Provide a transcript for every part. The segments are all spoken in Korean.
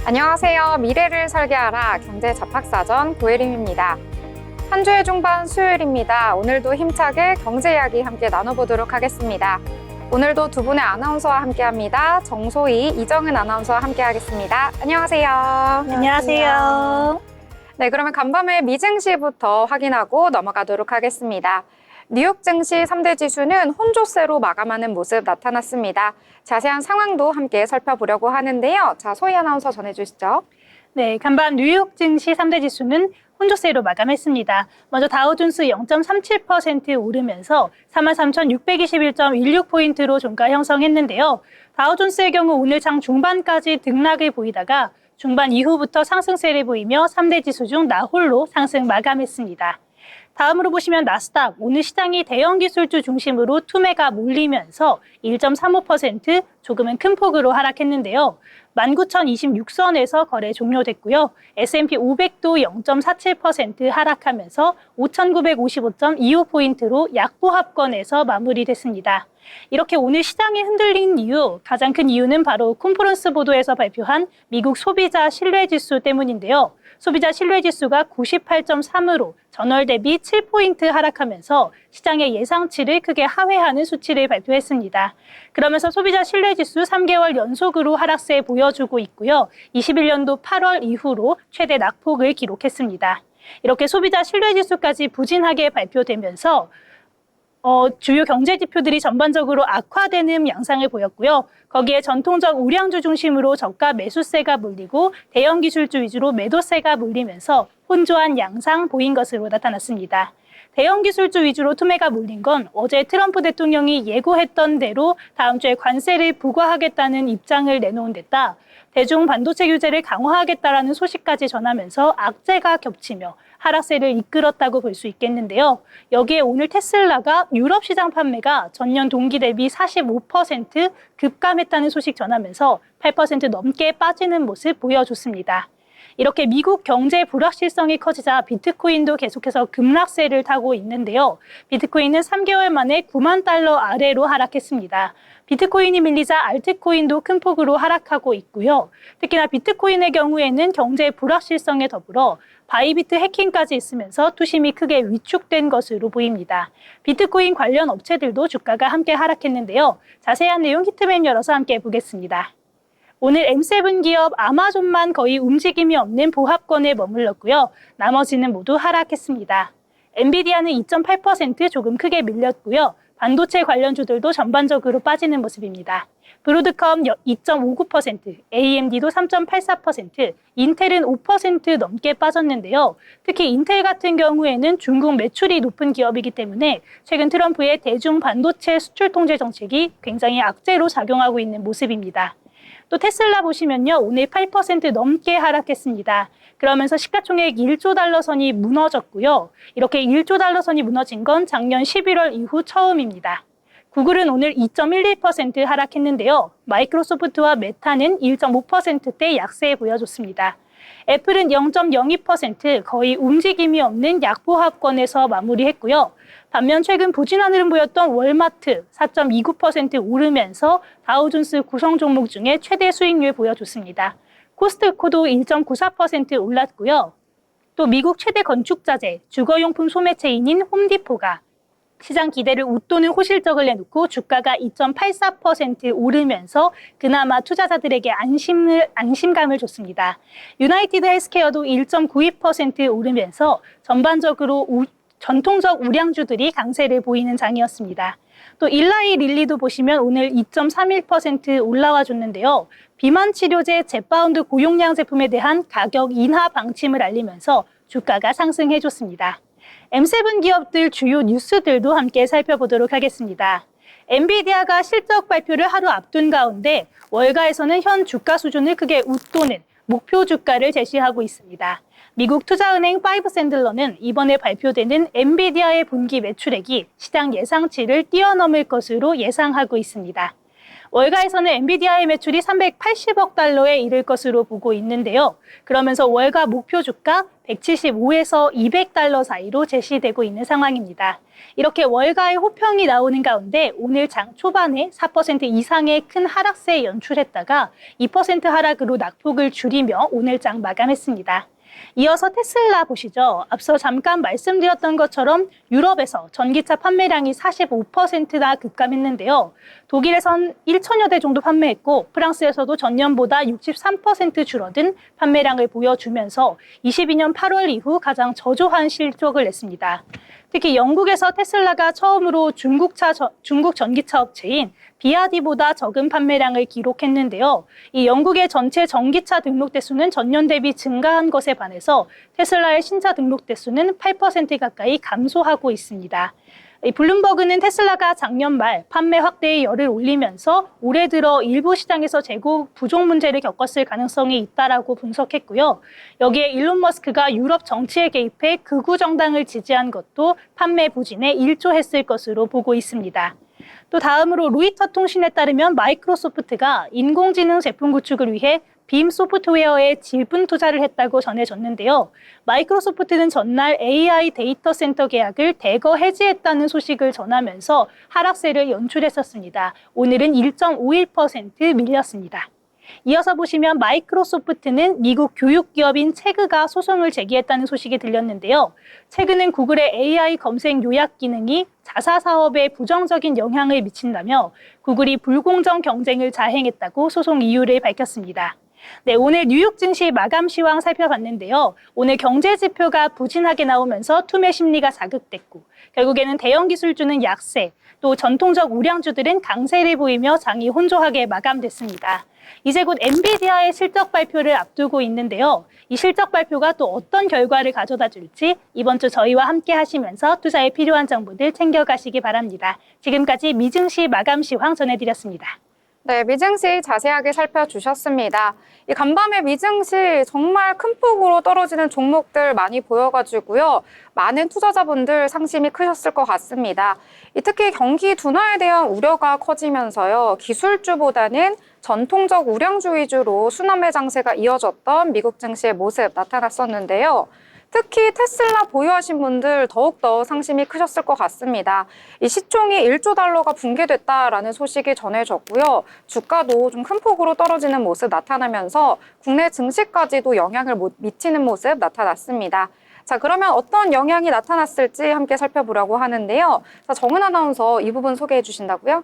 안녕하세요. 미래를 설계하라 경제잡학사전 고혜림입니다. 한 주의 중반 수요일입니다. 오늘도 힘차게 경제 이야기 함께 나눠보도록 하겠습니다. 오늘도 두 분의 아나운서와 함께합니다. 정소희, 이정은 아나운서와 함께하겠습니다. 안녕하세요. 안녕하세요. 네, 그러면 간밤에 미증시부터 확인하고 넘어가도록 하겠습니다. 뉴욕 증시 3대 지수는 혼조세로 마감하는 모습 나타났습니다. 자세한 상황도 함께 살펴보려고 하는데요. 자, 소희 아나운서 전해주시죠. 네, 간밤 뉴욕 증시 3대 지수는 혼조세로 마감했습니다. 먼저 다우존스 0.37% 오르면서 43,621.16포인트로 종가 형성했는데요. 다우존스의 경우 오늘 장 중반까지 등락을 보이다가 중반 이후부터 상승세를 보이며 3대 지수 중 나홀로 상승 마감했습니다. 다음으로 보시면 나스닥, 오늘 시장이 대형 기술주 중심으로 투매가 몰리면서 1.35% 조금은 큰 폭으로 하락했는데요. 19,026선에서 거래 종료됐고요. S&P 500도 0.47% 하락하면서 5,955.25포인트로 약보합권에서 마무리됐습니다. 이렇게 오늘 시장이 흔들린 이유, 가장 큰 이유는 바로 컨퍼런스 보도에서 발표한 미국 소비자 신뢰지수 때문인데요. 소비자 신뢰지수가 98.3으로 전월 대비 7포인트 하락하면서 시장의 예상치를 크게 하회하는 수치를 발표했습니다. 그러면서 소비자 신뢰지수 3개월 연속으로 하락세 보여주고 있고요. 21년도 8월 이후로 최대 낙폭을 기록했습니다. 이렇게 소비자 신뢰지수까지 부진하게 발표되면서 주요 경제 지표들이 전반적으로 악화되는 양상을 보였고요. 거기에 전통적 우량주 중심으로 저가 매수세가 몰리고 대형 기술주 위주로 매도세가 몰리면서 혼조한 양상 보인 것으로 나타났습니다. 대형 기술주 위주로 투매가 몰린 건 어제 트럼프 대통령이 예고했던 대로 다음 주에 관세를 부과하겠다는 입장을 내놓은 데다 대중 반도체 규제를 강화하겠다라는 소식까지 전하면서 악재가 겹치며 하락세를 이끌었다고 볼 수 있겠는데요. 여기에 오늘 테슬라가 유럽 시장 판매가 전년 동기 대비 45% 급감했다는 소식 전하면서 8% 넘게 빠지는 모습 보여줬습니다. 이렇게 미국 경제 불확실성이 커지자 비트코인도 계속해서 급락세를 타고 있는데요. 비트코인은 3개월 만에 9만 달러 아래로 하락했습니다. 비트코인이 밀리자 알트코인도 큰 폭으로 하락하고 있고요. 특히나 비트코인의 경우에는 경제 불확실성에 더불어 바이비트 해킹까지 있으면서 투심이 크게 위축된 것으로 보입니다. 비트코인 관련 업체들도 주가가 함께 하락했는데요. 자세한 내용 히트맵 열어서 함께 보겠습니다. 오늘 M7 기업 아마존만 거의 움직임이 없는 보합권에 머물렀고요. 나머지는 모두 하락했습니다. 엔비디아는 2.8% 조금 크게 밀렸고요. 반도체 관련주들도 전반적으로 빠지는 모습입니다. 브로드컴 2.59%, AMD도 3.84%, 인텔은 5% 넘게 빠졌는데요. 특히 인텔 같은 경우에는 중국 매출이 높은 기업이기 때문에 최근 트럼프의 대중 반도체 수출 통제 정책이 굉장히 악재로 작용하고 있는 모습입니다. 또 테슬라 보시면요. 오늘 8% 넘게 하락했습니다. 그러면서 시가총액 1조 달러 선이 무너졌고요. 이렇게 1조 달러 선이 무너진 건 작년 11월 이후 처음입니다. 구글은 오늘 2.11% 하락했는데요. 마이크로소프트와 메타는 1.5%대 약세 보여줬습니다. 애플은 0.02% 거의 움직임이 없는 약보합권에서 마무리했고요. 반면 최근 부진한 흐름 보였던 월마트 4.29% 오르면서 다우존스 구성 종목 중에 최대 수익률 보여줬습니다. 코스트코도 1.94% 올랐고요. 또 미국 최대 건축자재, 주거용품 소매체인인 홈디포가 시장 기대를 웃도는 호실적을 내놓고 주가가 2.84% 오르면서 그나마 투자자들에게 안심감을 줬습니다. 유나이티드 헬스케어도 1.92% 오르면서 전반적으로 전통적 우량주들이 강세를 보이는 장이었습니다. 또 일라이 릴리도 보시면 오늘 2.31% 올라와 줬는데요. 비만 치료제 젯바운드 고용량 제품에 대한 가격 인하 방침을 알리면서 주가가 상승해 줬습니다. M7 기업들 주요 뉴스들도 함께 살펴보도록 하겠습니다. 엔비디아가 실적 발표를 하루 앞둔 가운데 월가에서는 현 주가 수준을 크게 웃도는 목표 주가를 제시하고 있습니다. 미국 투자은행 파이브 샌들러는 이번에 발표되는 엔비디아의 분기 매출액이 시장 예상치를 뛰어넘을 것으로 예상하고 있습니다. 월가에서는 엔비디아의 매출이 380억 달러에 이를 것으로 보고 있는데요. 그러면서 월가 목표 주가 175에서 200달러 사이로 제시되고 있는 상황입니다. 이렇게 월가의 호평이 나오는 가운데 오늘 장 초반에 4% 이상의 큰 하락세 연출했다가 2% 하락으로 낙폭을 줄이며 오늘 장 마감했습니다. 이어서 테슬라 보시죠. 앞서 잠깐 말씀드렸던 것처럼 유럽에서 전기차 판매량이 45%나 급감했는데요. 독일에선 1천여 대 정도 판매했고 프랑스에서도 전년보다 63% 줄어든 판매량을 보여주면서 22년 8월 이후 가장 저조한 실적을 냈습니다. 특히 영국에서 테슬라가 처음으로 중국 전기차 업체인 비아디보다 적은 판매량을 기록했는데요. 이 영국의 전체 전기차 등록 대수는 전년 대비 증가한 것에 반해서 테슬라의 신차 등록 대수는 8% 가까이 감소하고 있습니다. 블룸버그는 테슬라가 작년 말 판매 확대에 열을 올리면서 올해 들어 일부 시장에서 재고 부족 문제를 겪었을 가능성이 있다라고 분석했고요. 여기에 일론 머스크가 유럽 정치에 개입해 극우 정당을 지지한 것도 판매 부진에 일조했을 것으로 보고 있습니다. 또 다음으로 로이터 통신에 따르면 마이크로소프트가 인공지능 제품 구축을 위해 빔 소프트웨어에 지분 투자를 했다고 전해졌는데요. 마이크로소프트는 전날 AI 데이터 센터 계약을 대거 해지했다는 소식을 전하면서 하락세를 연출했었습니다. 오늘은 1.51% 밀렸습니다. 이어서 보시면 마이크로소프트는 미국 교육기업인 체그가 소송을 제기했다는 소식이 들렸는데요. 체그는 구글의 AI 검색 요약 기능이 자사 사업에 부정적인 영향을 미친다며 구글이 불공정 경쟁을 자행했다고 소송 이유를 밝혔습니다. 네, 오늘 뉴욕 증시 마감 시황 살펴봤는데요. 오늘 경제 지표가 부진하게 나오면서 투매 심리가 자극됐고 결국에는 대형 기술주는 약세, 또 전통적 우량주들은 강세를 보이며 장이 혼조하게 마감됐습니다. 이제 곧 엔비디아의 실적 발표를 앞두고 있는데요. 이 실적 발표가 또 어떤 결과를 가져다 줄지 이번 주 저희와 함께 하시면서 투자에 필요한 정보들 챙겨가시기 바랍니다. 지금까지 미증시 마감 시황 전해드렸습니다. 네, 미증시 자세하게 살펴주셨습니다. 이 간밤에 미증시 정말 큰 폭으로 떨어지는 종목들 많이 보여가지고요. 많은 투자자분들 상심이 크셨을 것 같습니다. 특히 경기 둔화에 대한 우려가 커지면서요. 기술주보다는 전통적 우량주 위주로 순환매 장세가 이어졌던 미국 증시의 모습 나타났었는데요. 특히 테슬라 보유하신 분들 더욱더 상심이 크셨을 것 같습니다. 이 시총이 1조 달러가 붕괴됐다라는 소식이 전해졌고요. 주가도 좀 큰 폭으로 떨어지는 모습 나타나면서 국내 증시까지도 영향을 미치는 모습 나타났습니다. 자, 그러면 어떤 영향이 나타났을지 함께 살펴보려고 하는데요. 자, 정은 아나운서 이 부분 소개해 주신다고요?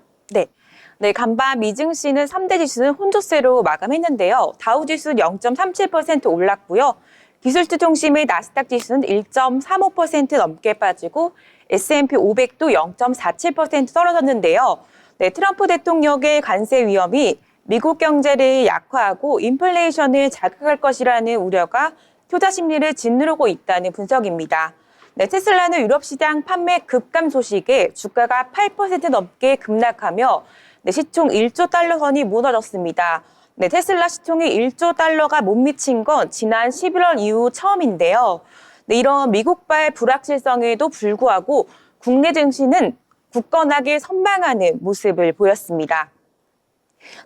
네, 간밤 미증시는 3대 지수는 혼조세로 마감했는데요. 다우지수는 0.37% 올랐고요. 기술주 중심의 나스닥 지수는 1.35% 넘게 빠지고 S&P 500도 0.47% 떨어졌는데요. 네, 트럼프 대통령의 관세 위험이 미국 경제를 약화하고 인플레이션을 자극할 것이라는 우려가 투자 심리를 짓누르고 있다는 분석입니다. 네, 테슬라는 유럽 시장 판매 급감 소식에 주가가 8% 넘게 급락하며 네, 시총 1조 달러 선이 무너졌습니다. 네, 테슬라 시총이 1조 달러가 못 미친 건 지난 11월 이후 처음인데요. 네, 이런 미국발 불확실성에도 불구하고 국내 증시는 굳건하게 선방하는 모습을 보였습니다.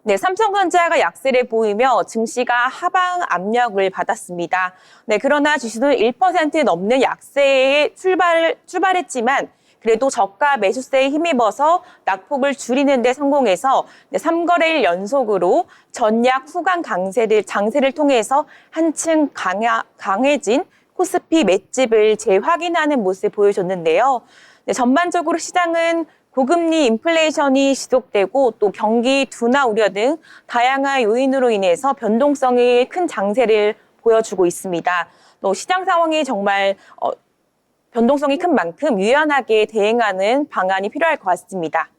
네, 삼성전자가 약세를 보이며 증시가 하방 압력을 받았습니다. 네, 그러나 지수는 1% 넘는 약세에 출발했지만 그래도 저가 매수세에 힘입어서 낙폭을 줄이는 데 성공해서 3거래일 연속으로 전약 후강 장세를 통해서 한층 강해진 코스피 맷집을 재확인하는 모습을 보여줬는데요. 네, 전반적으로 시장은 고금리 인플레이션이 지속되고 또 경기 둔화 우려 등 다양한 요인으로 인해서 변동성이 큰 장세를 보여주고 있습니다. 또 시장 상황이 정말 변동성이 큰 만큼 유연하게 대응하는 방안이 필요할 것 같습니다.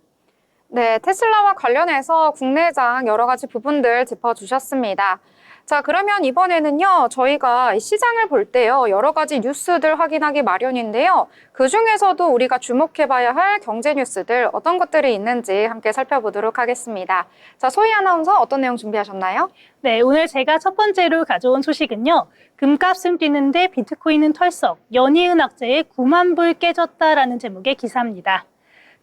네, 테슬라와 관련해서 국내장 여러 가지 부분들 짚어주셨습니다. 자, 그러면 이번에는요, 저희가 시장을 볼 때요, 여러 가지 뉴스들 확인하기 마련인데요. 그 중에서도 우리가 주목해봐야 할 경제 뉴스들 어떤 것들이 있는지 함께 살펴보도록 하겠습니다. 자, 소희 아나운서 어떤 내용 준비하셨나요? 네, 오늘 제가 첫 번째로 가져온 소식은요. 금값은 뛰는데 비트코인은 털썩, 연이은 악재에 9만 불 깨졌다라는 제목의 기사입니다.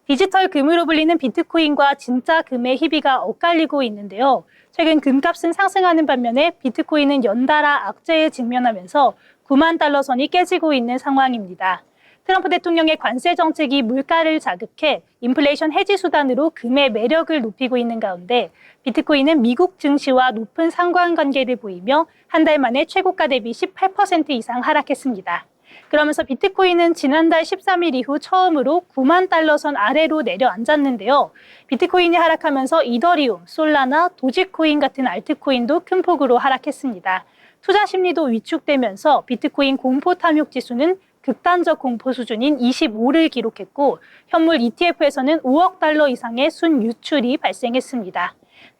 디지털 금으로 불리는 비트코인과 진짜 금의 희비가 엇갈리고 있는데요. 최근 금값은 상승하는 반면에 비트코인은 연달아 악재에 직면하면서 9만 달러 선이 깨지고 있는 상황입니다. 트럼프 대통령의 관세 정책이 물가를 자극해 인플레이션 해지 수단으로 금의 매력을 높이고 있는 가운데 비트코인은 미국 증시와 높은 상관관계를 보이며 한 달 만에 최고가 대비 18% 이상 하락했습니다. 그러면서 비트코인은 지난달 13일 이후 처음으로 9만 달러 선 아래로 내려앉았는데요. 비트코인이 하락하면서 이더리움, 솔라나, 도지코인 같은 알트코인도 큰 폭으로 하락했습니다. 투자 심리도 위축되면서 비트코인 공포 탐욕 지수는 극단적 공포 수준인 25를 기록했고 현물 ETF에서는 5억 달러 이상의 순유출이 발생했습니다.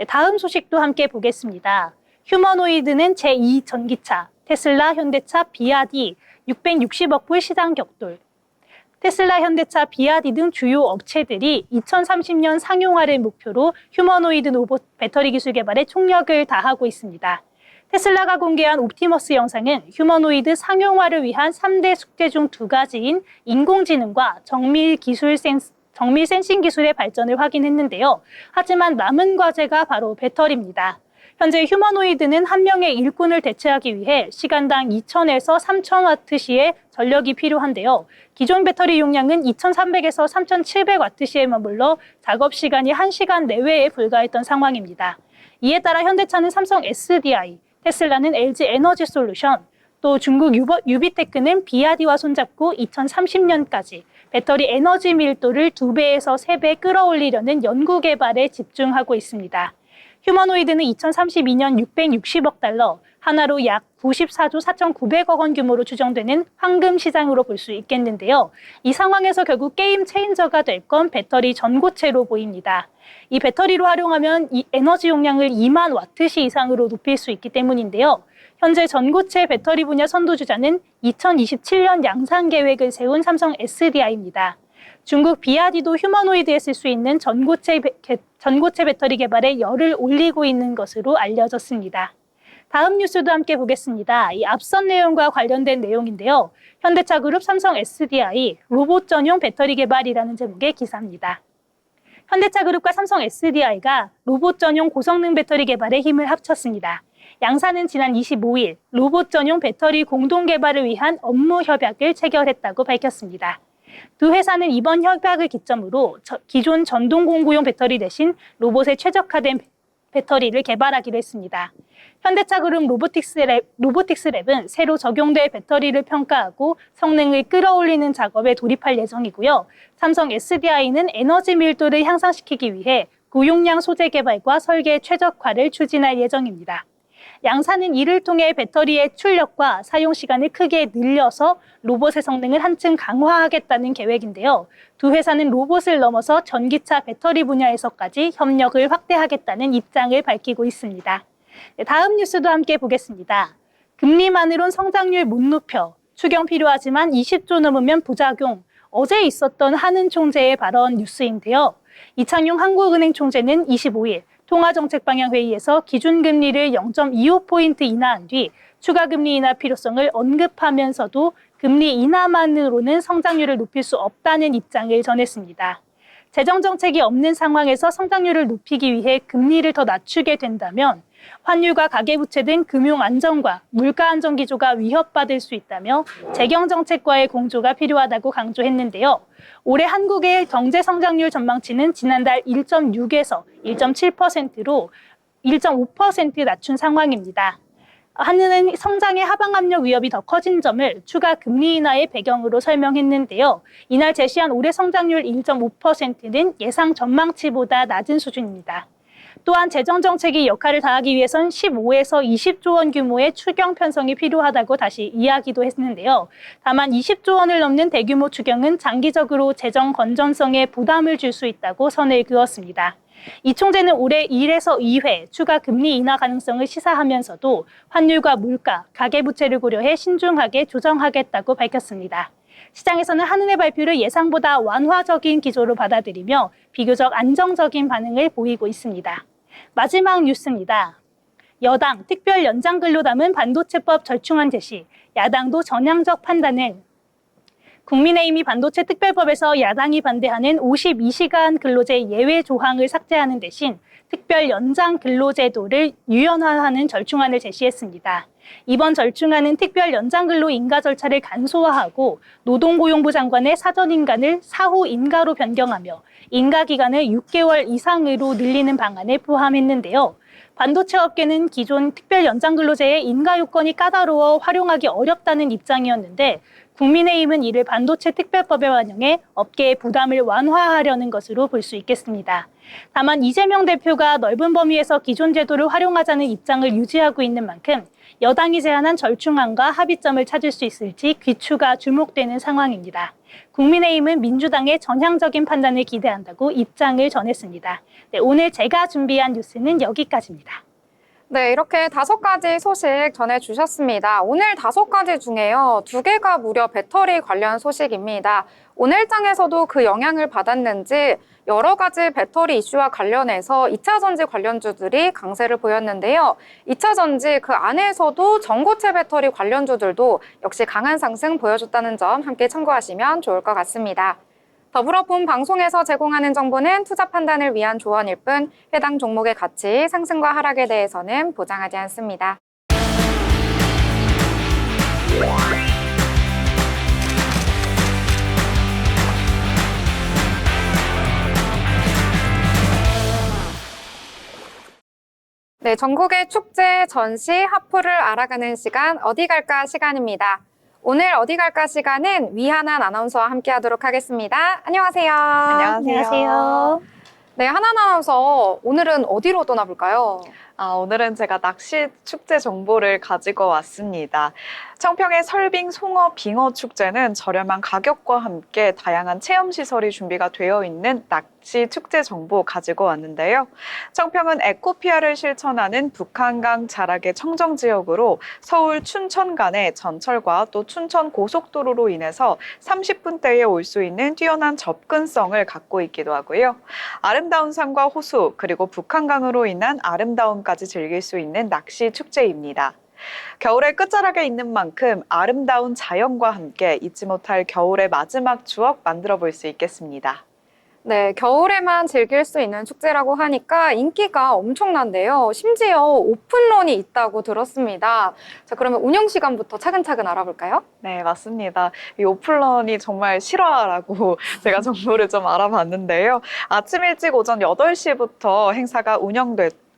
다음 소식도 함께 보겠습니다. 휴머노이드는 제2전기차, 테슬라, 현대차, 비아디 660억 불 시장 격돌. 테슬라, 현대차, 비아디 등 주요 업체들이 2030년 상용화를 목표로 휴머노이드 로봇 배터리 기술 개발에 총력을 다하고 있습니다. 테슬라가 공개한 옵티머스 영상은 휴머노이드 상용화를 위한 3대 숙제 중 2가지인 인공지능과 정밀 센싱 기술의 발전을 확인했는데요. 하지만 남은 과제가 바로 배터리입니다. 현재 휴머노이드는 한 명의 일꾼을 대체하기 위해 시간당 2,000에서 3,000와트시의 전력이 필요한데요. 기존 배터리 용량은 2,300에서 3,700와트시에 머물러 작업 시간이 1시간 내외에 불과했던 상황입니다. 이에 따라 현대차는 삼성 SDI, 테슬라는 LG 에너지 솔루션, 또 중국 유비테크는 비아디와 손잡고 2030년까지 배터리 에너지 밀도를 2배에서 3배 끌어올리려는 연구 개발에 집중하고 있습니다. 휴머노이드는 2032년 660억 달러, 하나로 약 94조 4,900억 원 규모로 추정되는 황금 시장으로 볼 수 있겠는데요. 이 상황에서 결국 게임 체인저가 될 건 배터리 전고체로 보입니다. 이 배터리로 활용하면 이 에너지 용량을 2만 와트시 이상으로 높일 수 있기 때문인데요. 현재 전고체 배터리 분야 선두주자는 2027년 양산 계획을 세운 삼성 SDI입니다. 중국 비아디도 휴머노이드에 쓸 수 있는 전고체 배터리 개발에 열을 올리고 있는 것으로 알려졌습니다. 다음 뉴스도 함께 보겠습니다. 이 앞선 내용과 관련된 내용인데요. 현대차 그룹 삼성 SDI 로봇 전용 배터리 개발이라는 제목의 기사입니다. 현대차 그룹과 삼성 SDI가 로봇 전용 고성능 배터리 개발에 힘을 합쳤습니다. 양사는 지난 25일 로봇 전용 배터리 공동 개발을 위한 업무 협약을 체결했다고 밝혔습니다. 두 회사는 이번 협약을 기점으로 기존 전동 공구용 배터리 대신 로봇에 최적화된 배터리를 개발하기로 했습니다. 현대차 그룹 로보틱스 랩은 새로 적용될 배터리를 평가하고 성능을 끌어올리는 작업에 돌입할 예정이고요. 삼성 SDI는 에너지 밀도를 향상시키기 위해 고용량 소재 개발과 설계 최적화를 추진할 예정입니다. 양사는 이를 통해 배터리의 출력과 사용 시간을 크게 늘려서 로봇의 성능을 한층 강화하겠다는 계획인데요. 두 회사는 로봇을 넘어서 전기차 배터리 분야에서까지 협력을 확대하겠다는 입장을 밝히고 있습니다. 다음 뉴스도 함께 보겠습니다. 금리만으론 성장률 못 높여. 추경 필요하지만 20조 넘으면 부작용. 어제 있었던 한은 총재의 발언 뉴스인데요. 이창용 한국은행 총재는 25일 통화정책방향회의에서 기준금리를 0.25포인트 인하한 뒤 추가금리 인하 필요성을 언급하면서도 금리 인하만으로는 성장률을 높일 수 없다는 입장을 전했습니다. 재정정책이 없는 상황에서 성장률을 높이기 위해 금리를 더 낮추게 된다면 환율과 가계부채 등 금융 안정과 물가 안정 기조가 위협받을 수 있다며 재경정책과의 공조가 필요하다고 강조했는데요. 올해 한국의 경제 성장률 전망치는 지난달 1.6에서 1.7%로 1.5% 낮춘 상황입니다. 한은은 성장의 하방 압력 위협이 더 커진 점을 추가 금리 인하의 배경으로 설명했는데요. 이날 제시한 올해 성장률 1.5%는 예상 전망치보다 낮은 수준입니다. 또한 재정정책이 역할을 다하기 위해선 15에서 20조 원 규모의 추경 편성이 필요하다고 다시 이야기도 했는데요. 다만 20조 원을 넘는 대규모 추경은 장기적으로 재정 건전성에 부담을 줄 수 있다고 선을 그었습니다. 이 총재는 올해 1에서 2회 추가 금리 인하 가능성을 시사하면서도 환율과 물가, 가계부채를 고려해 신중하게 조정하겠다고 밝혔습니다. 시장에서는 한은의 발표를 예상보다 완화적인 기조로 받아들이며 비교적 안정적인 반응을 보이고 있습니다. 마지막 뉴스입니다. 여당 특별 연장근로 담은 반도체법 절충안 제시, 야당도 전향적 판단을. 국민의힘이 반도체 특별법에서 야당이 반대하는 52시간 근로제 예외 조항을 삭제하는 대신 특별 연장 근로제도를 유연화하는 절충안을 제시했습니다. 이번 절충안은 특별 연장 근로 인가 절차를 간소화하고 노동고용부 장관의 사전 인가를 사후 인가로 변경하며 인가 기간을 6개월 이상으로 늘리는 방안을 포함했는데요. 반도체 업계는 기존 특별 연장 근로제의 인가 요건이 까다로워 활용하기 어렵다는 입장이었는데 국민의힘은 이를 반도체 특별법에 반영해 업계의 부담을 완화하려는 것으로 볼 수 있겠습니다. 다만 이재명 대표가 넓은 범위에서 기존 제도를 활용하자는 입장을 유지하고 있는 만큼 여당이 제안한 절충안과 합의점을 찾을 수 있을지 귀추가 주목되는 상황입니다. 국민의힘은 민주당의 전향적인 판단을 기대한다고 입장을 전했습니다. 네, 오늘 제가 준비한 뉴스는 여기까지입니다. 네, 이렇게 5가지 소식 전해주셨습니다. 오늘 5가지 중에요. 2개가 무려 배터리 관련 소식입니다. 오늘 장에서도 그 영향을 받았는지 여러 가지 배터리 이슈와 관련해서 2차 전지 관련주들이 강세를 보였는데요. 2차 전지 그 안에서도 전고체 배터리 관련주들도 역시 강한 상승 보여줬다는 점 함께 참고하시면 좋을 것 같습니다. 더불어 본 방송에서 제공하는 정보는 투자 판단을 위한 조언일 뿐 해당 종목의 가치, 상승과 하락에 대해서는 보장하지 않습니다. 네, 전국의 축제, 전시, 하프를 알아가는 시간 어디 갈까 시간입니다. 오늘 어디 갈까 시간은 위한한 아나운서와 함께 하도록 하겠습니다. 안녕하세요. 안녕하세요. 네, 한한 아나운서, 오늘은 어디로 떠나볼까요? 오늘은 제가 낚시 축제 정보를 가지고 왔습니다. 청평의 설빙 송어 빙어 축제는 저렴한 가격과 함께 다양한 체험시설이 준비가 되어 있는 낚시 축제 정보 가지고 왔는데요. 청평은 에코피아를 실천하는 북한강 자락의 청정지역으로 서울 춘천 간의 전철과 또 춘천 고속도로로 인해서 30분대에 올 수 있는 뛰어난 접근성을 갖고 있기도 하고요. 아름다운 산과 호수 그리고 북한강으로 인한 아름다움까지 즐길 수 있는 낚시 축제입니다. 겨울의 끝자락에 있는 만큼 아름다운 자연과 함께 잊지 못할 겨울의 마지막 추억 만들어 볼 수 있겠습니다. 네, 겨울에만 즐길 수 있는 축제라고 하니까 인기가 엄청난데요. 심지어 오픈런이 있다고 들었습니다. 자, 그러면 운영 시간부터 차근차근 알아볼까요? 네, 맞습니다. 이 오픈런이 정말 실화라고 제가 정보를 좀 알아봤는데요. 아침 일찍 오전 8시부터 행사가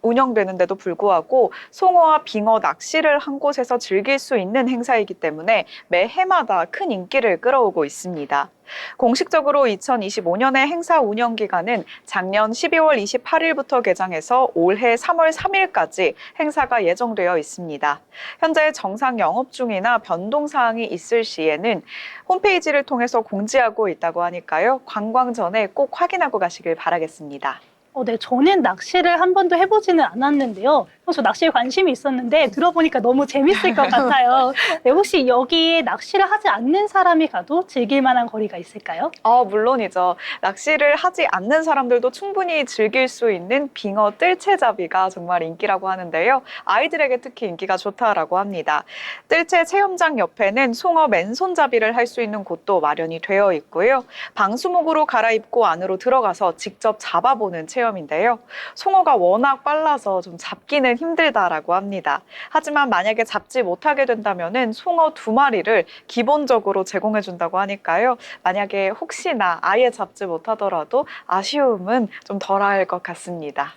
운영되는데도 불구하고 송어와 빙어 낚시를 한 곳에서 즐길 수 있는 행사이기 때문에 매해마다 큰 인기를 끌어오고 있습니다. 공식적으로 2025년의 행사 운영 기간은 작년 12월 28일부터 개장해서 올해 3월 3일까지 행사가 예정되어 있습니다. 현재 정상 영업 중이나 변동 사항이 있을 시에는 홈페이지를 통해서 공지하고 있다고 하니까요. 관광 전에 꼭 확인하고 가시길 바라겠습니다. 네, 저는 낚시를 한 번도 해보지는 않았는데요. 평소 낚시에 관심이 있었는데 들어보니까 너무 재밌을 것 같아요. 네, 혹시 여기에 낚시를 하지 않는 사람이 가도 즐길 만한 거리가 있을까요? 물론이죠. 낚시를 하지 않는 사람들도 충분히 즐길 수 있는 빙어 뜰채잡이가 정말 인기라고 하는데요. 아이들에게 특히 인기가 좋다라고 합니다. 뜰채 체험장 옆에는 송어 맨손잡이를 할 수 있는 곳도 마련이 되어 있고요. 방수목으로 갈아입고 안으로 들어가서 직접 잡아보는 체험인데요. 송어가 워낙 빨라서 좀 잡기는 힘들다라고 합니다. 하지만 만약에 잡지 못하게 된다면은 송어 2마리를 기본적으로 제공해 준다고 하니까요. 만약에 혹시나 아예 잡지 못하더라도 아쉬움은 좀 덜할 것 같습니다.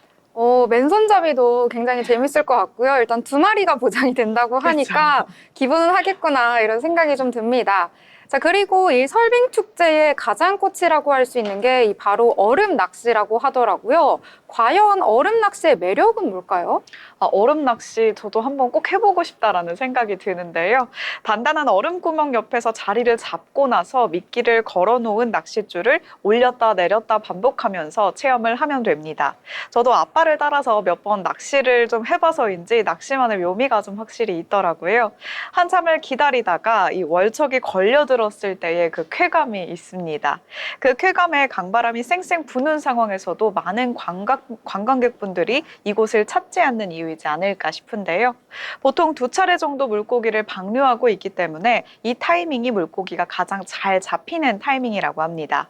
맨손잡이도 굉장히 재밌을 것 같고요. 일단 2마리가 보장이 된다고 하니까 기분은 하겠구나 이런 생각이 좀 듭니다. 자, 그리고 이 설빙 축제의 가장 꽃이라고 할 수 있는 게 이 바로 얼음 낚시라고 하더라고요. 과연 얼음 낚시의 매력은 뭘까요? 얼음 낚시 저도 한번 꼭 해보고 싶다라는 생각이 드는데요. 단단한 얼음 구멍 옆에서 자리를 잡고 나서 미끼를 걸어놓은 낚싯줄을 올렸다 내렸다 반복하면서 체험을 하면 됩니다. 저도 아빠를 따라서 몇 번 낚시를 좀 해봐서인지 낚시만의 묘미가 좀 확실히 있더라고요. 한참을 기다리다가 이 월척이 걸려들었을 때의 그 쾌감이 있습니다. 그 쾌감에 강바람이 쌩쌩 부는 상황에서도 많은 관광 관광객분들이 이곳을 찾지 않는 이유이지 않을까 싶은데요. 보통 2차례 정도 물고기를 방류하고 있기 때문에 이 타이밍이 물고기가 가장 잘 잡히는 타이밍이라고 합니다.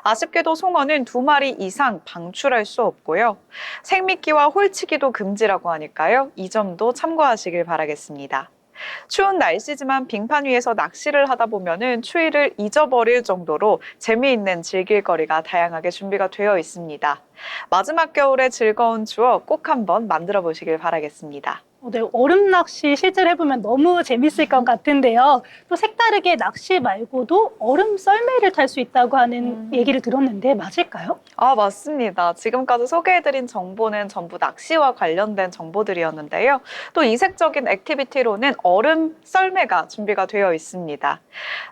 아쉽게도 송어는 2마리 이상 방출할 수 없고요. 생미끼와 홀치기도 금지라고 하니까요. 이 점도 참고하시길 바라겠습니다. 추운 날씨지만 빙판 위에서 낚시를 하다 보면은 추위를 잊어버릴 정도로 재미있는 즐길 거리가 다양하게 준비가 되어 있습니다. 마지막 겨울의 즐거운 추억 꼭 한번 만들어 보시길 바라겠습니다. 네, 얼음 낚시 실제로 해보면 너무 재밌을 것 같은데요. 또 색다르게 낚시 말고도 얼음 썰매를 탈 수 있다고 하는 얘기를 들었는데 맞을까요? 아, 맞습니다. 지금까지 소개해드린 정보는 전부 낚시와 관련된 정보들이었는데요. 또 이색적인 액티비티로는 얼음 썰매가 준비가 되어 있습니다.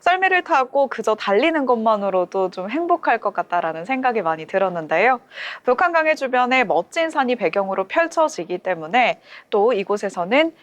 썰매를 타고 그저 달리는 것만으로도 좀 행복할 것 같다라는 생각이 많이 들었는데요. 북한강의 주변에 멋진 산이 배경으로 펼쳐지기 때문에 또 이곳에서는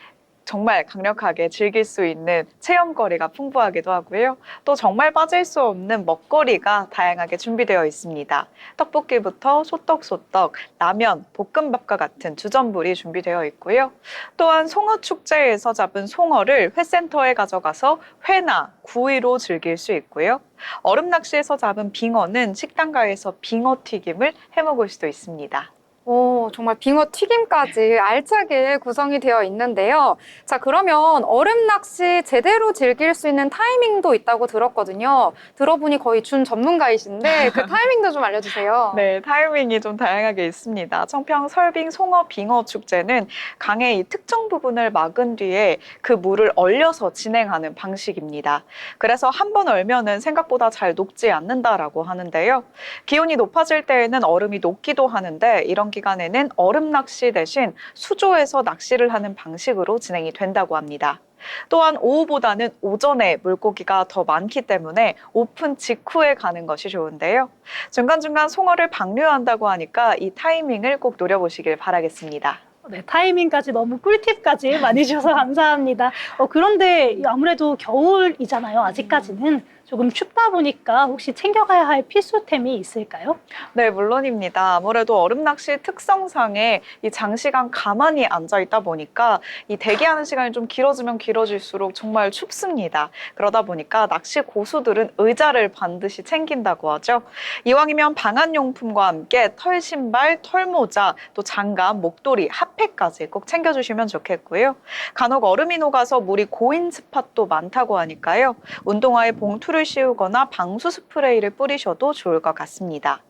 정말 강력하게 즐길 수 있는 체험거리가 풍부하기도 하고요. 또 정말 빠질 수 없는 먹거리가 다양하게 준비되어 있습니다. 떡볶이부터 소떡소떡, 라면, 볶음밥과 같은 주전부리 준비되어 있고요. 또한 송어축제에서 잡은 송어를 회센터에 가져가서 회나 구이로 즐길 수 있고요. 얼음 낚시에서 잡은 빙어는 식당가에서 빙어 튀김을 해먹을 수도 있습니다. 오, 정말 빙어 튀김까지 알차게 구성이 되어 있는데요. 자, 그러면 얼음 낚시 제대로 즐길 수 있는 타이밍도 있다고 들었거든요. 들어보니 거의 준 전문가이신데 그 타이밍도 좀 알려주세요. 네, 타이밍이 좀 다양하게 있습니다. 청평 설빙 송어 빙어 축제는 강의 이 특정 부분을 막은 뒤에 그 물을 얼려서 진행하는 방식입니다. 그래서 한 번 얼면은 생각보다 잘 녹지 않는다라고 하는데요. 기온이 높아질 때에는 얼음이 녹기도 하는데 이런 기간에는 얼음 낚시 대신 수조에서 낚시를 하는 방식으로 진행이 된다고 합니다. 또한 오후보다는 오전에 물고기가 더 많기 때문에 오픈 직후에 가는 것이 좋은데요. 중간중간 송어를 방류한다고 하니까 이 타이밍을 꼭 노려보시길 바라겠습니다. 네, 타이밍까지 너무 꿀팁까지 많이 주셔서 감사합니다. 그런데 아무래도 겨울이잖아요. 아직까지는 조금 춥다 보니까 혹시 챙겨가야 할 필수템이 있을까요? 네, 물론입니다. 아무래도 얼음 낚시 특성상에 이 장시간 가만히 앉아 있다 보니까 이 대기하는 시간이 좀 길어지면 길어질수록 정말 춥습니다. 그러다 보니까 낚시 고수들은 의자를 반드시 챙긴다고 하죠. 이왕이면 방한용품과 함께 털 신발, 털모자, 또 장갑, 목도리, 핫팩까지 꼭 챙겨주시면 좋겠고요. 간혹 얼음이 녹아서 물이 고인 스팟도 많다고 하니까요. 운동화에 봉투를 씌우거나 방수 스프레이를 뿌리셔도 좋을 것 같습니다.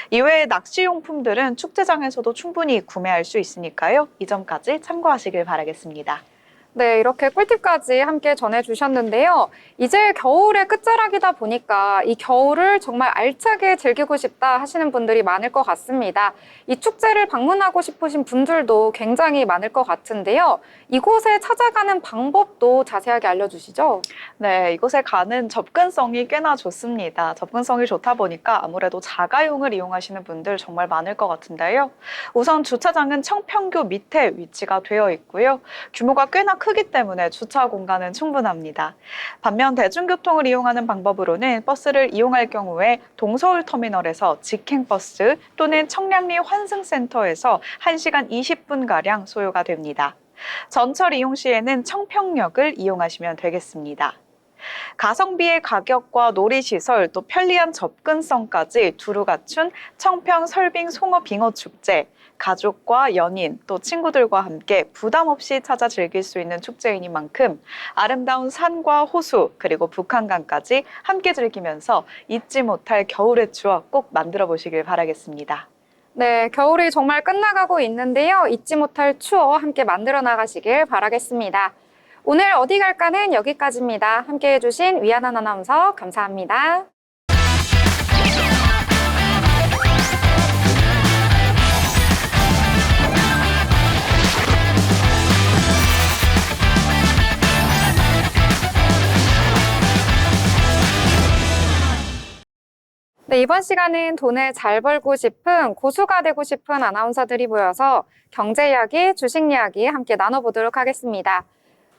이외에 낚시용품들은 축제장에서도 충분히 구매할 수 있으니까요. 이 점까지 참고하시길 바라겠습니다. 네, 이렇게 꿀팁까지 함께 전해주셨는데요. 이제 겨울의 끝자락이다 보니까 이 겨울을 정말 알차게 즐기고 싶다 하시는 분들이 많을 것 같습니다. 이 축제를 방문하고 싶으신 분들도 굉장히 많을 것 같은데요. 이곳에 찾아가는 방법도 자세하게 알려주시죠. 네, 이곳에 가는 접근성이 꽤나 좋습니다. 접근성이 좋다 보니까 아무래도 자가용을 이용하시는 분들 정말 많을 것 같은데요. 우선 주차장은 청평교 밑에 위치가 되어 있고요. 규모가 꽤나 크기 때문에 주차 공간은 충분합니다. 반면 대중교통을 이용하는 방법으로는 버스를 이용할 경우에 동서울터미널에서 직행버스 또는 청량리 환승센터에서 1시간 20분가량 소요가 됩니다. 전철 이용 시에는 청평역을 이용하시면 되겠습니다. 가성비의 가격과 놀이시설 또 편리한 접근성까지 두루 갖춘 청평 설빙 송어 빙어 축제. 가족과 연인 또 친구들과 함께 부담 없이 찾아 즐길 수 있는 축제이니만큼 아름다운 산과 호수 그리고 북한강까지 함께 즐기면서 잊지 못할 겨울의 추억 꼭 만들어 보시길 바라겠습니다. 네, 겨울이 정말 끝나가고 있는데요. 잊지 못할 추억 함께 만들어 나가시길 바라겠습니다. 오늘 어디 갈까는 여기까지입니다. 함께 해주신 위안한 아나운서 감사합니다. 네, 이번 시간은 돈을 잘 벌고 싶은 고수가 되고 싶은 아나운서들이 모여서 경제 이야기, 주식 이야기 함께 나눠보도록 하겠습니다.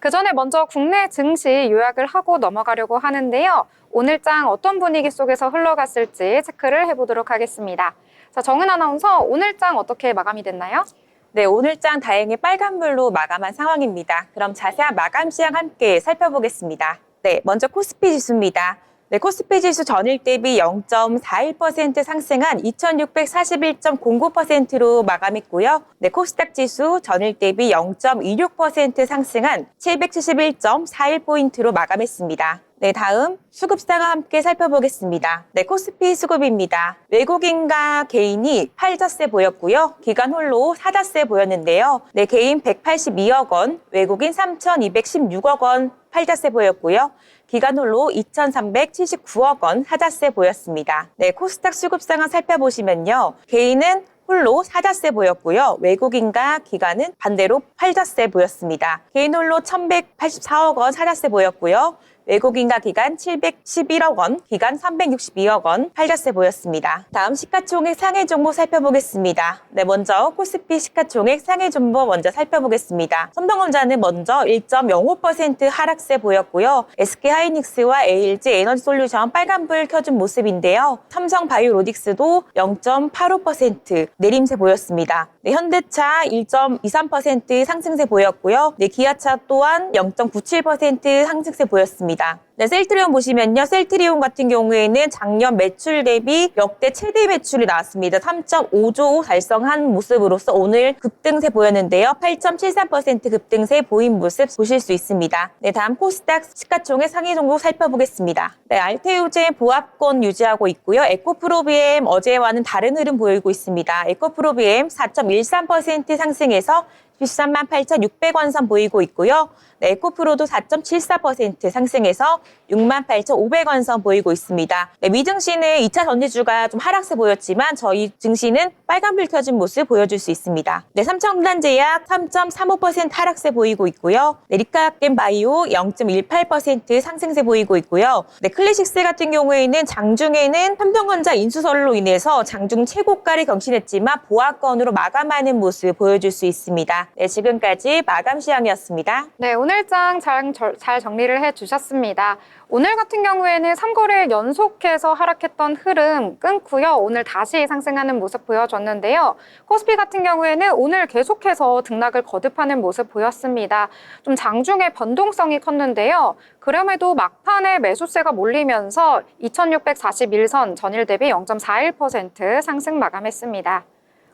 그 전에 먼저 국내 증시 요약을 하고 넘어가려고 하는데요. 오늘 장 어떤 분위기 속에서 흘러갔을지 체크를 해보도록 하겠습니다. 자, 자, 정은 아나운서, 오늘장 어떻게 마감이 됐나요? 네, 오늘장 다행히 빨간불로 마감한 상황입니다. 그럼 자세한 마감 시황 함께 살펴보겠습니다. 네, 먼저 코스피 지수입니다. 네, 코스피 지수 전일 대비 0.41% 상승한 2641.09%로 마감했고요. 네, 코스닥 지수 전일 대비 0.26% 상승한 771.41포인트로 마감했습니다. 네, 다음 수급상황 함께 살펴보겠습니다. 네, 코스피 수급입니다. 외국인과 개인이 팔자세 보였고요. 기관 홀로 사자세 보였는데요. 네, 개인 182억 원, 외국인 3,216억 원 팔자세 보였고요. 기관 홀로 2,379억 원 사자세 보였습니다. 네, 코스닥 수급 상황 살펴보시면요. 개인은 홀로 사자세 보였고요. 외국인과 기관은 반대로 팔자세 보였습니다. 개인 홀로 1,184억 원 사자세 보였고요. 외국인과 기관 711억 원, 기관 362억 원 팔자세 보였습니다. 다음 시가총액 상해 종목 살펴보겠습니다. 네, 먼저 코스피 시가총액 상해 종목 먼저 살펴보겠습니다. 삼성전자는 먼저 1.05% 하락세 보였고요. SK하이닉스와 ALG 에너지솔루션 빨간불 켜준 모습인데요. 삼성바이오로직스도 0.85% 내림세 보였습니다. 네, 현대차 1.23% 상승세 보였고요. 네, 기아차 또한 0.97% 상승세 보였습니다. 네, 셀트리온 보시면요. 셀트리온 같은 경우에는 작년 매출 대비 역대 최대 매출이 나왔습니다. 3.5조 달성한 모습으로서 오늘 급등세 보였는데요. 8.73% 급등세 보인 모습 보실 수 있습니다. 네, 다음 코스닥 시가총액 상위 종목 살펴보겠습니다. 네, 알테우제 보합권 유지하고 있고요. 에코프로비엠 어제와는 다른 흐름 보이고 있습니다. 에코프로비엠 4.13% 상승해서 138,600원 선 보이고 있고요. 네, 에코프로도 4.74% 상승해서 68,500원 선 보이고 있습니다. 네, 미증시는 2차 전지주가 좀 하락세 보였지만 저희 증시는 빨간불 켜진 모습 보여줄 수 있습니다. 네, 삼성전자제약 3.35% 하락세 보이고 있고요. 네, 리카겐바이오 0.18% 상승세 보이고 있고요. 네, 클래식스 같은 경우에는 장중에는 삼성전자 인수설로 인해서 장중 최고가를 경신했지만 보합권으로 마감하는 모습 보여줄 수 있습니다. 네, 지금까지 마감 시황이었습니다. 네, 오늘장 잘 정리를 해주셨습니다. 오늘 같은 경우에는 3거래일 연속해서 하락했던 흐름 끊고요. 오늘 다시 상승하는 모습 보여줬는데요. 코스피 같은 경우에는 오늘 계속해서 등락을 거듭하는 모습 보였습니다. 좀 장중에 변동성이 컸는데요. 그럼에도 막판에 매수세가 몰리면서 2641선 전일 대비 0.41% 상승 마감했습니다.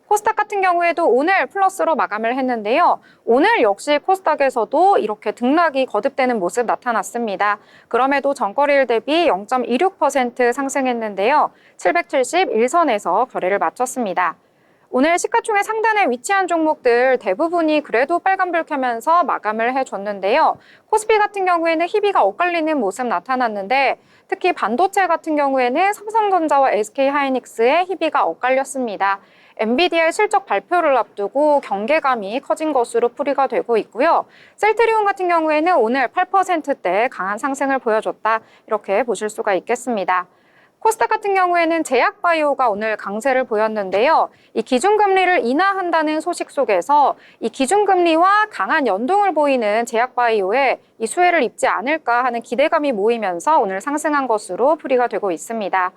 코스닥 같은 경우에도 오늘 플러스로 마감을 했는데요. 오늘 역시 코스닥에서도 이렇게 등락이 거듭되는 모습 나타났습니다. 그럼에도 전거래일 대비 0.26% 상승했는데요. 771선에서 거래를 마쳤습니다. 오늘 시가총액 상단에 위치한 종목들 대부분이 그래도 빨간불 켜면서 마감을 해줬는데요. 코스피 같은 경우에는 희비가 엇갈리는 모습 나타났는데 특히 반도체 같은 경우에는 삼성전자와 SK하이닉스의 희비가 엇갈렸습니다. 엔비디아의 실적 발표를 앞두고 경계감이 커진 것으로 풀이가 되고 있고요. 셀트리온 같은 경우에는 오늘 8%대 강한 상승을 보여줬다. 이렇게 보실 수가 있겠습니다. 코스닥 같은 경우에는 제약바이오가 오늘 강세를 보였는데요. 이 기준금리를 인하한다는 소식 속에서 이 기준금리와 강한 연동을 보이는 제약바이오에 이 수혜를 입지 않을까 하는 기대감이 모이면서 오늘 상승한 것으로 풀이가 되고 있습니다.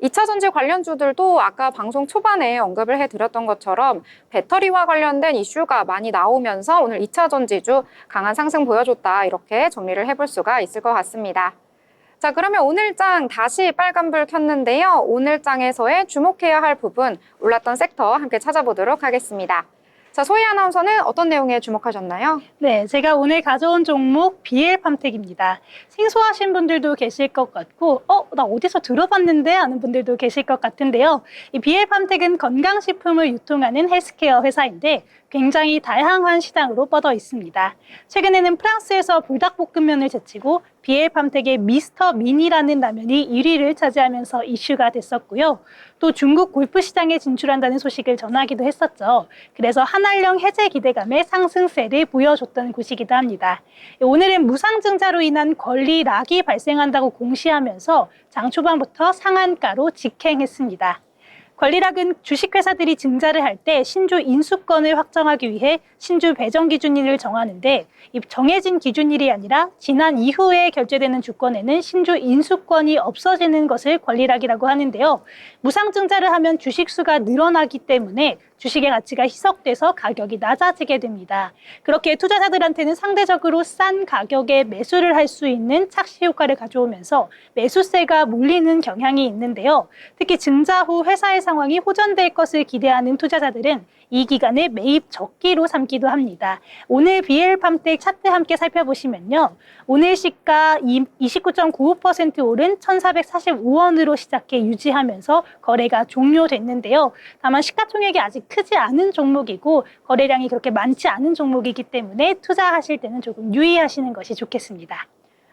2차 전지 관련주들도 아까 방송 초반에 언급을 해드렸던 것처럼 배터리와 관련된 이슈가 많이 나오면서 오늘 2차 전지주 강한 상승 보여줬다. 이렇게 정리를 해볼 수가 있을 것 같습니다. 자, 그러면 오늘장 다시 빨간불 켰는데요. 오늘장에서의 주목해야 할 부분, 올랐던 섹터 함께 찾아보도록 하겠습니다. 자, 소희 아나운서는 어떤 내용에 주목하셨나요? 네, 제가 오늘 가져온 종목 BL팜텍입니다. 생소하신 분들도 계실 것 같고, 나 어디서 들어봤는데 하는 분들도 계실 것 같은데요. 이 BL팜텍은 건강식품을 유통하는 헬스케어 회사인데 굉장히 다양한 시장으로 뻗어 있습니다. 최근에는 프랑스에서 불닭볶음면을 제치고 BL팜텍의 미스터 미니라는 라면이 1위를 차지하면서 이슈가 됐었고요. 또 중국 골프 시장에 진출한다는 소식을 전하기도 했었죠. 그래서 한알령 해제 기대감에 상승세를 보여줬던 곳이기도 합니다. 오늘은 무상증자로 인한 권리 락이 발생한다고 공시하면서 장 초반부터 상한가로 직행했습니다. 권리락은 주식회사들이 증자를 할 때 신주 인수권을 확정하기 위해 신주 배정 기준일을 정하는데 이 정해진 기준일이 아니라 지난 이후에 결제되는 주권에는 신주 인수권이 없어지는 것을 권리락이라고 하는데요. 무상증자를 하면 주식 수가 늘어나기 때문에 주식의 가치가 희석돼서 가격이 낮아지게 됩니다. 그렇게 투자자들한테는 상대적으로 싼 가격에 매수를 할 수 있는 착시 효과를 가져오면서 매수세가 몰리는 경향이 있는데요. 특히 증자 후 회사의 상황이 호전될 것을 기대하는 투자자들은 이 기간을 매입 적기로 삼기도 합니다. 오늘 BL팜텍 차트 함께 살펴보시면요. 오늘 시가 29.95% 오른 1,445원으로 시작해 유지하면서 거래가 종료됐는데요. 다만 시가총액이 아직 크지 않은 종목이고 거래량이 그렇게 많지 않은 종목이기 때문에 투자하실 때는 조금 유의하시는 것이 좋겠습니다.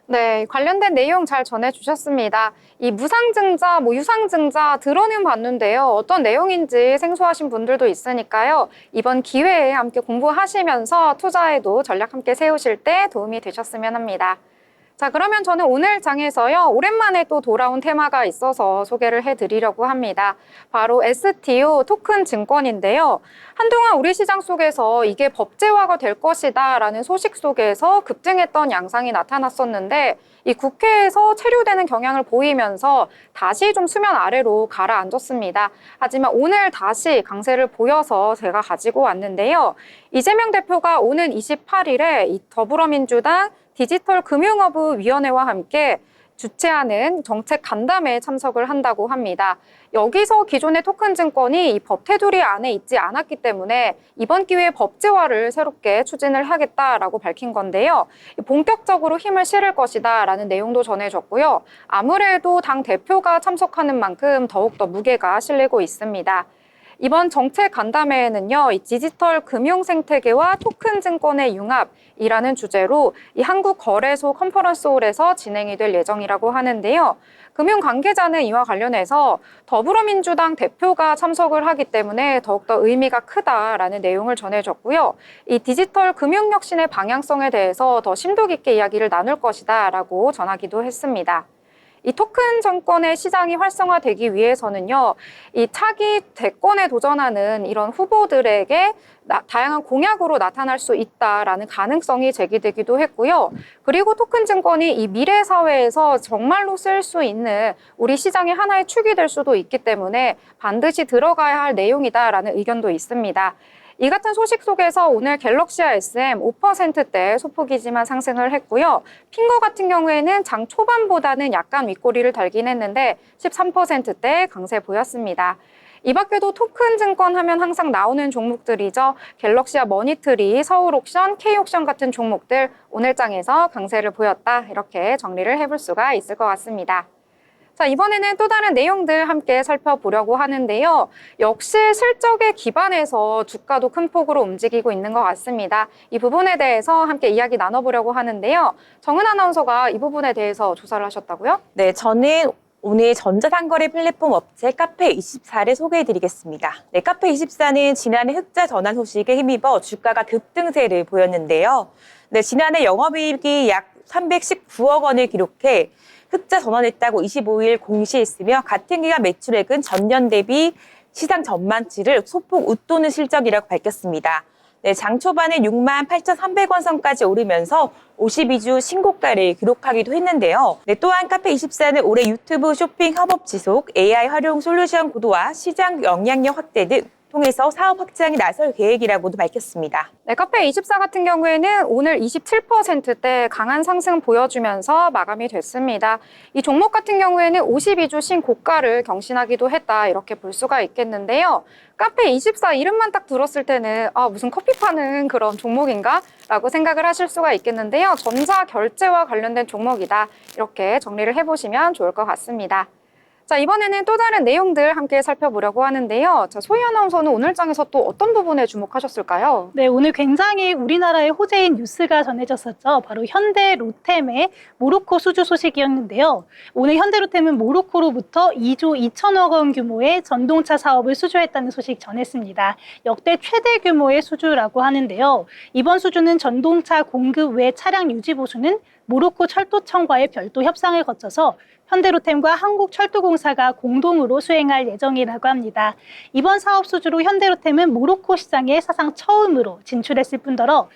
네, 관련된 내용 잘 전해주셨습니다. 이 무상증자, 유상증자 들어는 봤는데요. 어떤 내용인지 생소하신 분들도 있으니까요. 이번 기회에 함께 공부하시면서 투자에도 전략 함께 세우실 때 도움이 되셨으면 합니다. 자, 그러면 저는 오늘 장에서요. 오랜만에 또 돌아온 테마가 있어서 소개를 해드리려고 합니다. 바로 STO 토큰 증권인데요. 한동안 우리 시장 속에서 이게 법제화가 될 것이다 라는 소식 속에서 급등했던 양상이 나타났었는데 이 국회에서 체류되는 경향을 보이면서 다시 좀 수면 아래로 가라앉았습니다. 하지만 오늘 다시 강세를 보여서 제가 가지고 왔는데요. 이재명 대표가 오는 28일에 이 더불어민주당 디지털금융허브위원회와 함께 주최하는 정책 간담회에 참석을 한다고 합니다. 여기서 기존의 토큰 증권이 이 법 테두리 안에 있지 않았기 때문에 이번 기회에 법제화를 새롭게 추진을 하겠다라고 밝힌 건데요. 본격적으로 힘을 실을 것이다라는 내용도 전해졌고요. 아무래도 당 대표가 참석하는 만큼 더욱더 무게가 실리고 있습니다. 이번 정책 간담회에는요, 이 디지털 금융 생태계와 토큰 증권의 융합이라는 주제로 이 한국거래소 컨퍼런스홀에서 진행이 될 예정이라고 하는데요. 금융 관계자는 이와 관련해서 더불어민주당 대표가 참석을 하기 때문에 더욱더 의미가 크다라는 내용을 전해줬고요. 이 디지털 금융 혁신의 방향성에 대해서 더 심도 깊게 이야기를 나눌 것이다라고 전하기도 했습니다. 이 토큰 정권의 시장이 활성화되기 위해서는요, 이 차기 대권에 도전하는 이런 후보들에게 다양한 공약으로 나타날 수 있다라는 가능성이 제기되기도 했고요. 그리고 토큰 증권이 이 미래 사회에서 정말로 쓸 수 있는 우리 시장의 하나의 축이 될 수도 있기 때문에 반드시 들어가야 할 내용이다라는 의견도 있습니다. 이 같은 소식 속에서 오늘 갤럭시와 SM 5%대 소폭이지만 상승을 했고요. 핑거 같은 경우에는 장 초반보다는 약간 윗꼬리를 달긴 했는데 13%대 강세 보였습니다. 이 밖에도 토큰 증권 하면 항상 나오는 종목들이죠. 갤럭시와 머니트리, 서울옥션, K옥션 같은 종목들 오늘 장에서 강세를 보였다. 이렇게 정리를 해볼 수가 있을 것 같습니다. 자, 이번에는 또 다른 내용들 함께 살펴보려고 하는데요. 역시 실적에 기반해서 주가도 큰 폭으로 움직이고 있는 것 같습니다. 이 부분에 대해서 함께 이야기 나눠보려고 하는데요. 정은 아나운서가 이 부분에 대해서 조사를 하셨다고요? 네, 저는 오늘 전자상거래 플랫폼 업체 카페24를 소개해드리겠습니다. 네, 카페24는 지난해 흑자 전환 소식에 힘입어 주가가 급등세를 보였는데요. 네, 지난해 영업이익이 약 319억 원을 기록해 흑자 전환했다고 25일 공시했으며 같은 기간 매출액은 전년 대비 시장 전망치를 소폭 웃도는 실적이라고 밝혔습니다. 네, 장 초반에 68,300원 선까지 오르면서 52주 신고가를 기록하기도 했는데요. 네, 또한 카페24는 올해 유튜브 쇼핑 협업 지속, AI 활용 솔루션 고도화, 시장 영향력 확대 등 통해서 사업 확장에 나설 계획이라고도 밝혔습니다. 네, 카페24 같은 경우에는 오늘 27%대 강한 상승 보여주면서 마감이 됐습니다. 이 종목 같은 경우에는 52주 신고가를 경신하기도 했다 이렇게 볼 수가 있겠는데요. 카페24 이름만 딱 들었을 때는 무슨 커피 파는 그런 종목인가? 라고 생각을 하실 수가 있겠는데요. 전자 결제와 관련된 종목이다 이렇게 정리를 해보시면 좋을 것 같습니다. 자, 이번에는 또 다른 내용들 함께 살펴보려고 하는데요. 자, 소희 아나운서는 오늘 장에서 또 어떤 부분에 주목하셨을까요? 네, 오늘 굉장히 우리나라의 호재인 뉴스가 전해졌었죠. 바로 현대로템의 모로코 수주 소식이었는데요. 오늘 현대로템은 모로코로부터 2조 2천억 원 규모의 전동차 사업을 수주했다는 소식 전했습니다. 역대 최대 규모의 수주라고 하는데요. 이번 수주는 전동차 공급 외 차량 유지 보수는 모로코 철도청과의 별도 협상을 거쳐서 현대로템과 한국철도공사가 공동으로 수행할 예정이라고 합니다. 이번 사업 수주로 현대로템은 모로코 시장에 사상 처음으로 진출했을 뿐더러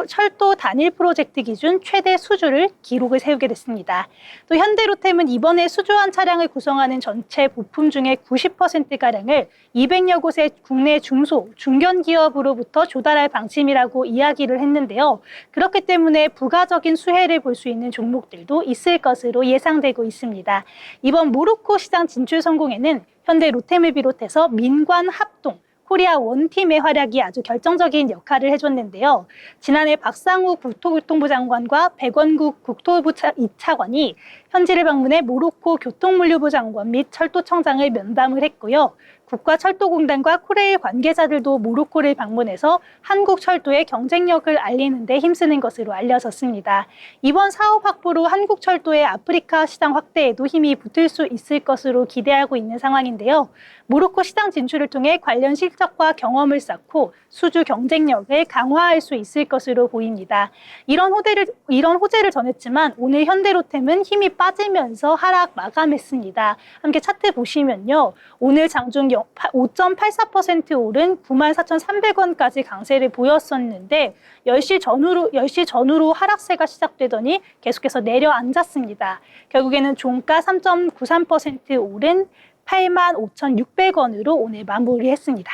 철도 단일 프로젝트 기준 최대 수주를 기록을 세우게 됐습니다. 또 현대로템은 이번에 수주한 차량을 구성하는 전체 부품 중에 90%가량을 200여 곳의 국내 중소, 중견 기업으로부터 조달할 방침이라고 이야기를 했는데요. 그렇기 때문에 부가적인 수혜를 볼 수 있는 종목들도 있을 것으로 예상되고 있습니다. 이번 모로코 시장 진출 성공에는 현대 로템을 비롯해서 민관 합동, 코리아 원팀의 활약이 아주 결정적인 역할을 해줬는데요. 지난해 박상우 국토교통부 장관과 백원국 국토부 2차관이 현지를 방문해 모로코 교통물류부 장관 및 철도청장을 면담을 했고요. 국가철도공단과 코레일 관계자들도 모로코를 방문해서 한국 철도의 경쟁력을 알리는 데 힘쓰는 것으로 알려졌습니다. 이번 사업 확보로 한국 철도의 아프리카 시장 확대에도 힘이 붙을 수 있을 것으로 기대하고 있는 상황인데요. 모로코 시장 진출을 통해 관련 실적과 경험을 쌓고 수주 경쟁력을 강화할 수 있을 것으로 보입니다. 이런 호재를 전했지만 오늘 현대로템은 힘이 빠지면서 하락 마감했습니다. 함께 차트 보시면요. 오늘 장중 5.84% 오른 94,300원까지 강세를 보였었는데 10시 전후로 하락세가 시작되더니 계속해서 내려앉았습니다. 결국에는 종가 3.93% 오른 85,600원으로 오늘 마무리했습니다.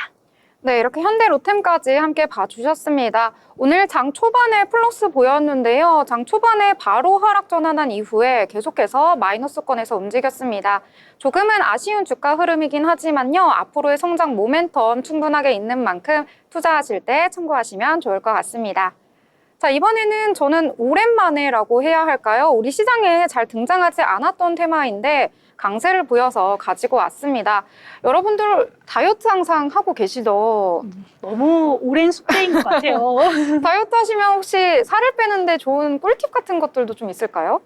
네, 이렇게 현대로템까지 함께 봐주셨습니다. 오늘 장 초반에 플러스 보였는데요. 장 초반에 바로 하락 전환한 이후에 계속해서 마이너스권에서 움직였습니다. 조금은 아쉬운 주가 흐름이긴 하지만요. 앞으로의 성장 모멘텀 충분하게 있는 만큼 투자하실 때 참고하시면 좋을 것 같습니다. 자, 이번에는 저는 오랜만에라고 해야 할까요? 우리 시장에 잘 등장하지 않았던 테마인데 강세를 보여서 가지고 왔습니다. 여러분들 다이어트 항상 하고 계시죠? 너무 오랜 숙제인 것 같아요. 다이어트 하시면 혹시 살을 빼는데 좋은 꿀팁 같은 것들도 좀 있을까요?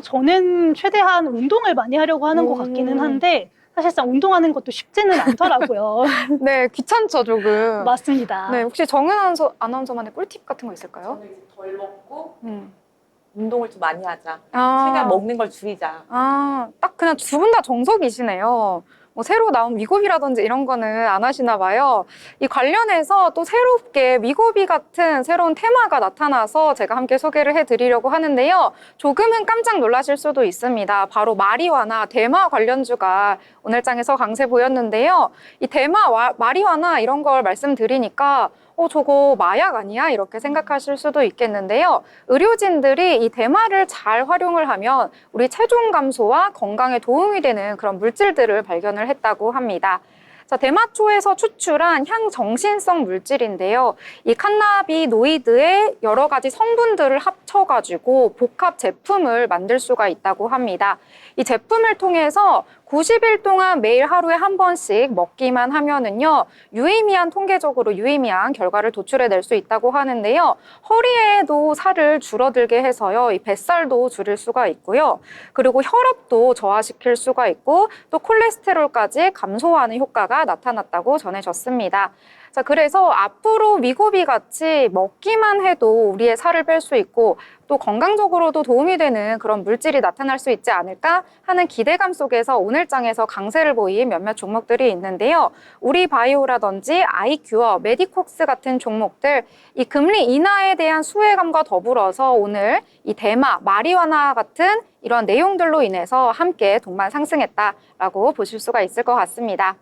저는 최대한 운동을 많이 하려고 하는 것 같기는 한데 사실상 운동하는 것도 쉽지는 않더라고요. 네, 귀찮죠, 조금. 맞습니다. 네, 혹시 정은 아나운서만의 꿀팁 같은 거 있을까요? 저는 이제 덜 먹고 운동을 좀 많이 하자. 아, 최대한 먹는 걸 줄이자. 딱 그냥 두 분 다 정석이시네요. 뭐 새로 나온 위고비라든지 이런 거는 안 하시나 봐요. 이 관련해서 또 새롭게 위고비 같은 새로운 테마가 나타나서 제가 함께 소개를 해드리려고 하는데요. 조금은 깜짝 놀라실 수도 있습니다. 바로 마리화나 대마 관련주가 오늘 장에서 강세 보였는데요. 이 대마, 마리화나 이런 걸 말씀드리니까 저거 마약 아니야? 이렇게 생각하실 수도 있겠는데요. 의료진들이 이 대마를 잘 활용을 하면 우리 체중 감소와 건강에 도움이 되는 그런 물질들을 발견을 했다고 합니다. 자, 대마초에서 추출한 향정신성 물질인데요. 이 칸나비노이드의 여러 가지 성분들을 합쳐가지고 복합 제품을 만들 수가 있다고 합니다. 이 제품을 통해서 90일 동안 매일 하루에 한 번씩 먹기만 하면은요, 통계적으로 유의미한 결과를 도출해낼 수 있다고 하는데요. 허리에도 살을 줄어들게 해서요, 이 뱃살도 줄일 수가 있고요. 그리고 혈압도 저하시킬 수가 있고, 또 콜레스테롤까지 감소하는 효과가 나타났다고 전해졌습니다. 자, 그래서 앞으로 위고비 같이 먹기만 해도 우리의 살을 뺄 수 있고 또 건강적으로도 도움이 되는 그런 물질이 나타날 수 있지 않을까 하는 기대감 속에서 오늘 장에서 강세를 보인 몇몇 종목들이 있는데요. 우리바이오라든지 아이큐어, 메디콕스 같은 종목들, 이 금리 인하에 대한 수혜감과 더불어서 오늘 이 대마, 마리화나 같은 이런 내용들로 인해서 함께 동반 상승했다라고 보실 수가 있을 것 같습니다.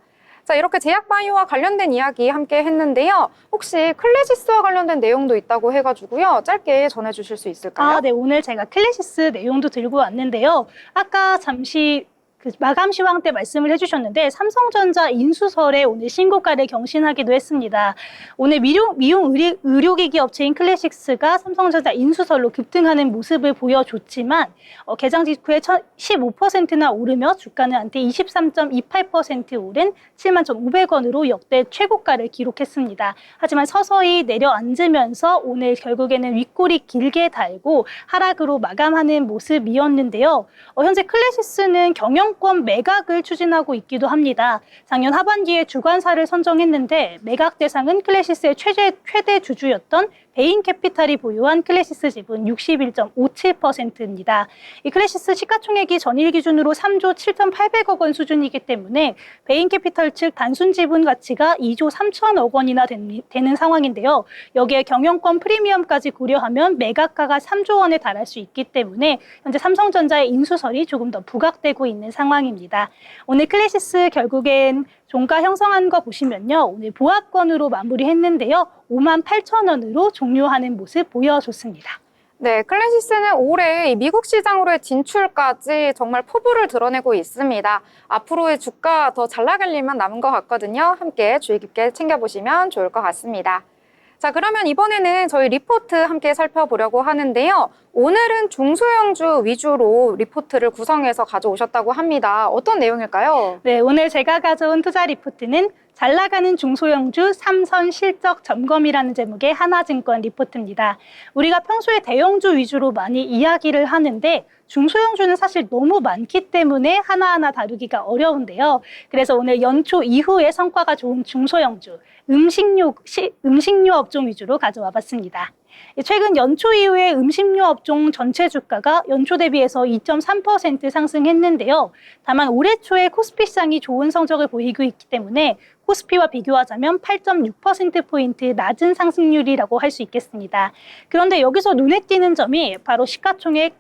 자, 이렇게 제약바이오와 관련된 이야기 함께 했는데요. 혹시 클래시스와 관련된 내용도 있다고 해가지고요. 짧게 전해주실 수 있을까요? 네. 오늘 제가 클래시스 내용도 들고 왔는데요. 아까 잠시 마감 시황 때 말씀을 해주셨는데 삼성전자 인수설에 오늘 신고가를 경신하기도 했습니다. 오늘 미용 의료기기 업체인 클래식스가 삼성전자 인수설로 급등하는 모습을 보여줬지만 개장 직후에 15%나 오르며 주가는 한때 23.28% 오른 71,500원으로 역대 최고가를 기록했습니다. 하지만 서서히 내려앉으면서 오늘 결국에는 윗골이 길게 달고 하락으로 마감하는 모습이었는데요. 현재 클래시스는 경영권 매각을 추진하고 있기도 합니다. 작년 하반기에 주관사를 선정했는데 매각 대상은 클래시스의 최대 주주였던 베인 캐피탈이 보유한 클래시스 지분 61.57%입니다. 이 클래시스 시가총액이 전일 기준으로 3조 7,800억 원 수준이기 때문에 베인 캐피탈 측 단순 지분 가치가 2조 3천억 원이나 되는 상황인데요. 여기에 경영권 프리미엄까지 고려하면 매각가가 3조 원에 달할 수 있기 때문에 현재 삼성전자의 인수설이 조금 더 부각되고 있는 상황입니다. 오늘 클래시스 결국엔 종가 형성한 거 보시면요. 오늘 보합권으로 마무리했는데요. 58,000원으로 종료하는 모습 보여줬습니다. 네, 클래시스는 올해 이 미국 시장으로의 진출까지 정말 포부를 드러내고 있습니다. 앞으로의 주가 더 잘 나갈 일만 남은 것 같거든요. 함께 주의 깊게 챙겨보시면 좋을 것 같습니다. 자, 그러면 이번에는 저희 리포트 함께 살펴보려고 하는데요. 오늘은 중소형주 위주로 리포트를 구성해서 가져오셨다고 합니다. 어떤 내용일까요? 네, 오늘 제가 가져온 투자 리포트는 잘 나가는 중소형주 3선 실적 점검이라는 제목의 하나증권 리포트입니다. 우리가 평소에 대형주 위주로 많이 이야기를 하는데 중소형주는 사실 너무 많기 때문에 하나하나 다루기가 어려운데요. 그래서 오늘 연초 이후에 성과가 좋은 중소형주, 음식료 업종 위주로 가져와 봤습니다. 최근 연초 이후에 음식료 업종 전체 주가가 연초 대비해서 2.3% 상승했는데요. 다만 올해 초에 코스피 시장이 좋은 성적을 보이고 있기 때문에 코스피와 비교하자면 8.6%포인트 낮은 상승률이라고 할 수 있겠습니다. 그런데 여기서 눈에 띄는 점이 바로 시가총액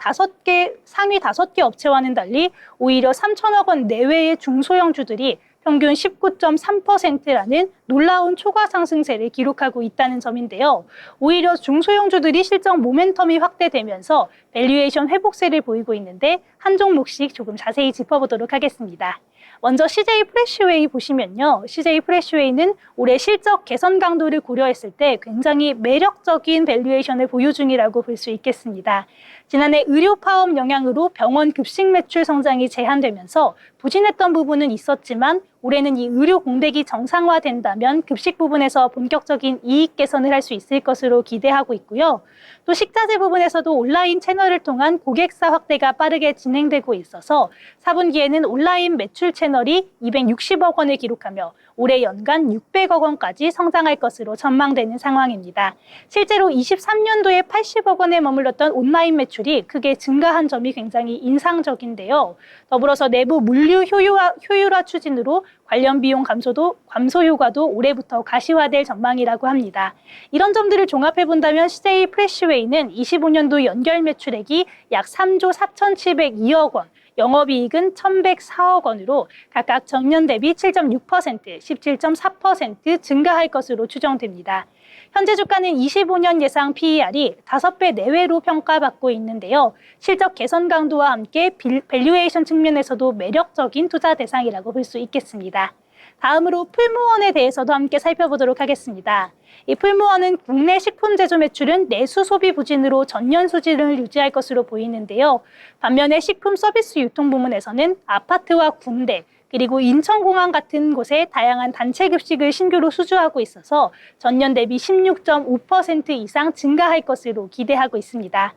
상위 5개 업체와는 달리 오히려 3천억 원 내외의 중소형주들이 평균 19.3%라는 놀라운 초과 상승세를 기록하고 있다는 점인데요. 오히려 중소형주들이 실적 모멘텀이 확대되면서 밸류에이션 회복세를 보이고 있는데 한 종목씩 조금 자세히 짚어보도록 하겠습니다. 먼저 CJ 프레시웨이 보시면요. CJ 프레시웨이는 올해 실적 개선 강도를 고려했을 때 굉장히 매력적인 밸류에이션을 보유 중이라고 볼 수 있겠습니다. 지난해 의료 파업 영향으로 병원 급식 매출 성장이 제한되면서 부진했던 부분은 있었지만 올해는 이 의료 공백이 정상화된다면 급식 부분에서 본격적인 이익 개선을 할 수 있을 것으로 기대하고 있고요. 또 식자재 부분에서도 온라인 채널을 통한 고객사 확대가 빠르게 진행되고 있어서 4분기에는 온라인 매출 채널이 260억 원을 기록하며 올해 연간 600억 원까지 성장할 것으로 전망되는 상황입니다. 실제로 23년도에 80억 원에 머물렀던 온라인 매출이 크게 증가한 점이 굉장히 인상적인데요. 더불어서 내부 물류 효율화 추진으로 관련 비용 감소 효과도 올해부터 가시화될 전망이라고 합니다. 이런 점들을 종합해 본다면 CJ 프레시웨이는 25년도 연결 매출액이 약 3조 4,702억 원, 영업이익은 1,104억 원으로 각각 전년 대비 7.6%, 17.4% 증가할 것으로 추정됩니다. 현재 주가는 25년 예상 PER이 5배 내외로 평가받고 있는데요. 실적 개선 강도와 함께 밸류에이션 측면에서도 매력적인 투자 대상이라고 볼 수 있겠습니다. 다음으로 풀무원에 대해서도 함께 살펴보도록 하겠습니다. 이 풀무원은 국내 식품 제조 매출은 내수 소비 부진으로 전년 수준을 유지할 것으로 보이는데요. 반면에 식품 서비스 유통 부문에서는 아파트와 군대, 그리고 인천공항 같은 곳에 다양한 단체 급식을 신규로 수주하고 있어서 전년 대비 16.5% 이상 증가할 것으로 기대하고 있습니다.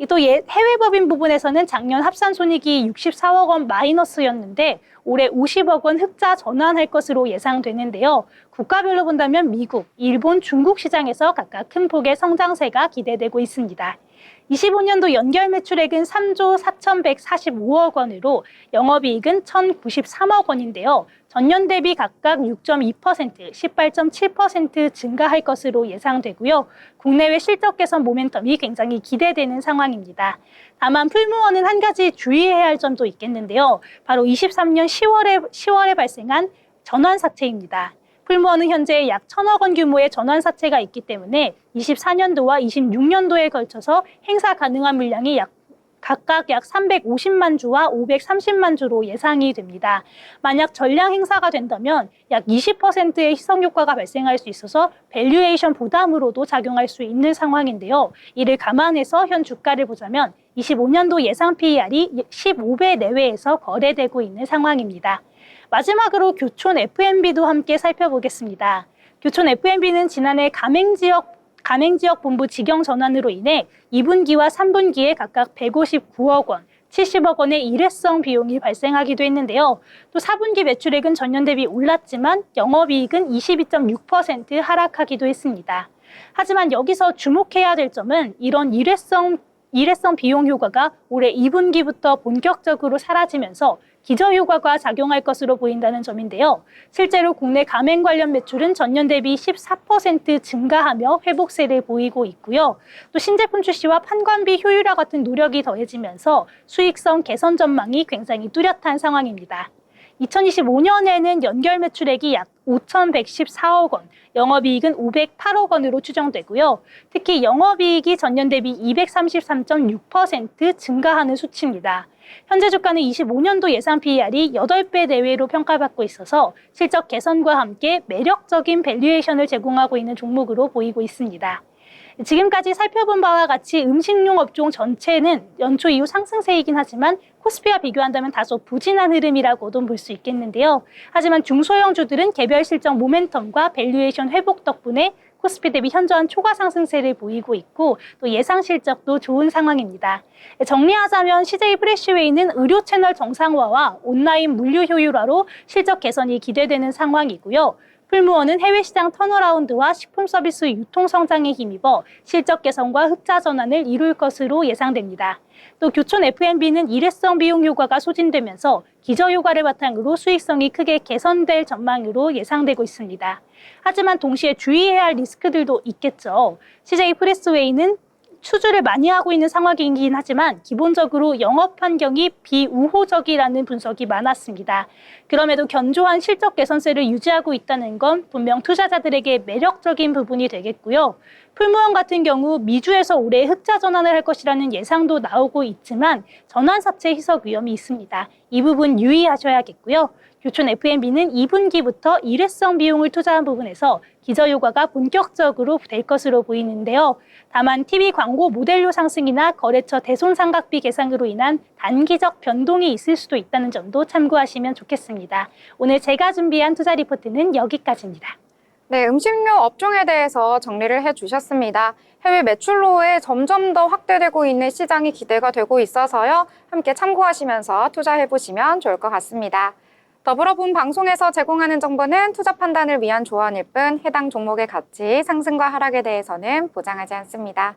또 해외 법인 부분에서는 작년 합산 손익이 64억 원 마이너스였는데 올해 50억 원 흑자 전환할 것으로 예상되는데요. 국가별로 본다면 미국, 일본, 중국 시장에서 각각 큰 폭의 성장세가 기대되고 있습니다. 25년도 연결 매출액은 3조 4,145억 원으로 영업이익은 1,093억 원인데요. 전년 대비 각각 6.2%, 18.7% 증가할 것으로 예상되고요. 국내외 실적 개선 모멘텀이 굉장히 기대되는 상황입니다. 다만 풀무원은 한 가지 주의해야 할 점도 있겠는데요. 바로 23년 10월에 발생한 전환사채입니다. 풀무원은 현재 약 1,000억 원 규모의 전환사채가 있기 때문에 24년도와 26년도에 걸쳐서 행사 가능한 물량이 각각 약 350만 주와 530만 주로 예상이 됩니다. 만약 전량 행사가 된다면 약 20%의 희석 효과가 발생할 수 있어서 밸류에이션 부담으로도 작용할 수 있는 상황인데요. 이를 감안해서 현 주가를 보자면 25년도 예상 PER이 15배 내외에서 거래되고 있는 상황입니다. 마지막으로 교촌 F&B도 함께 살펴보겠습니다. 교촌 F&B는 지난해 가맹지역 본부 직영 전환으로 인해 2분기와 3분기에 각각 159억 원, 70억 원의 일회성 비용이 발생하기도 했는데요. 또 4분기 매출액은 전년 대비 올랐지만 영업이익은 22.6% 하락하기도 했습니다. 하지만 여기서 주목해야 될 점은 이런 일회성 비용 효과가 올해 2분기부터 본격적으로 사라지면서 기저효과가 작용할 것으로 보인다는 점인데요. 실제로 국내 가맹 관련 매출은 전년 대비 14% 증가하며 회복세를 보이고 있고요. 또 신제품 출시와 판관비 효율화 같은 노력이 더해지면서 수익성 개선 전망이 굉장히 뚜렷한 상황입니다. 2025년에는 연결 매출액이 약 5,114억 원, 영업이익은 508억 원으로 추정되고요. 특히 영업이익이 전년 대비 233.6% 증가하는 수치입니다. 현재 주가는 25년도 예상 PER이 8배 내외로 평가받고 있어서 실적 개선과 함께 매력적인 밸류에이션을 제공하고 있는 종목으로 보이고 있습니다. 지금까지 살펴본 바와 같이 음식용 업종 전체는 연초 이후 상승세이긴 하지만 코스피와 비교한다면 다소 부진한 흐름이라고도 볼 수 있겠는데요. 하지만 중소형주들은 개별 실적 모멘텀과 밸류에이션 회복 덕분에 코스피 대비 현저한 초과 상승세를 보이고 있고 또 예상 실적도 좋은 상황입니다. 정리하자면 CJ 프레시웨이는 의료 채널 정상화와 온라인 물류 효율화로 실적 개선이 기대되는 상황이고요. 풀무원은 해외 시장 턴어라운드와 식품 서비스 유통 성장에 힘입어 실적 개선과 흑자 전환을 이룰 것으로 예상됩니다. 또 교촌 F&B는 일회성 비용 효과가 소진되면서 기저 효과를 바탕으로 수익성이 크게 개선될 전망으로 예상되고 있습니다. 하지만 동시에 주의해야 할 리스크들도 있겠죠. CJ 프레스웨이는 수주를 많이 하고 있는 상황이긴 하지만 기본적으로 영업 환경이 비우호적이라는 분석이 많았습니다. 그럼에도 견조한 실적 개선세를 유지하고 있다는 건 분명 투자자들에게 매력적인 부분이 되겠고요. 풀무원 같은 경우 미주에서 올해 흑자 전환을 할 것이라는 예상도 나오고 있지만 전환사채 희석 위험이 있습니다. 이 부분 유의하셔야겠고요. 교촌 F&B는 2분기부터 일회성 비용을 투자한 부분에서 기저효과가 본격적으로 될 것으로 보이는데요. 다만 TV 광고 모델료 상승이나 거래처 대손상각비 계상으로 인한 단기적 변동이 있을 수도 있다는 점도 참고하시면 좋겠습니다. 오늘 제가 준비한 투자 리포트는 여기까지입니다. 네, 음식료 업종에 대해서 정리를 해주셨습니다. 해외 매출로에 점점 더 확대되고 있는 시장이 기대가 되고 있어서요. 함께 참고하시면서 투자해보시면 좋을 것 같습니다. 더불어 본 방송에서 제공하는 정보는 투자 판단을 위한 조언일 뿐 해당 종목의 가치, 상승과 하락에 대해서는 보장하지 않습니다.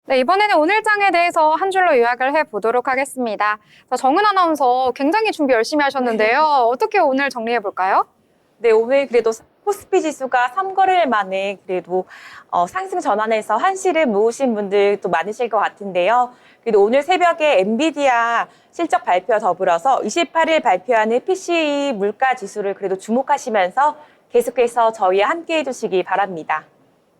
네, 이번에는 오늘 장에 대해서 한 줄로 요약을 해보도록 하겠습니다. 자, 정은 아나운서 굉장히 준비 열심히 하셨는데요. 어떻게 오늘 정리해볼까요? 네, 오늘 그래도 코스피 지수가 3거래일 만에 그래도 상승 전환해서 한시를 모으신 분들도 많으실 것 같은데요. 그래도 오늘 새벽에 엔비디아 실적 발표와 더불어서 28일 발표하는 PCE 물가 지수를 그래도 주목하시면서 계속해서 저희와 함께 해주시기 바랍니다.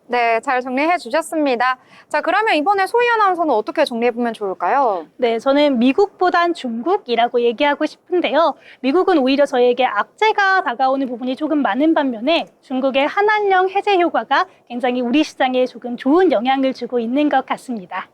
네, 잘 정리해 주셨습니다. 자, 그러면 이번에 소희 아나운서는 어떻게 정리해보면 좋을까요? 네, 저는 미국보단 중국이라고 얘기하고 싶은데요. 미국은 오히려 저에게 악재가 다가오는 부분이 조금 많은 반면에 중국의 한한령 해제 효과가 굉장히 우리 시장에 조금 좋은 영향을 주고 있는 것 같습니다.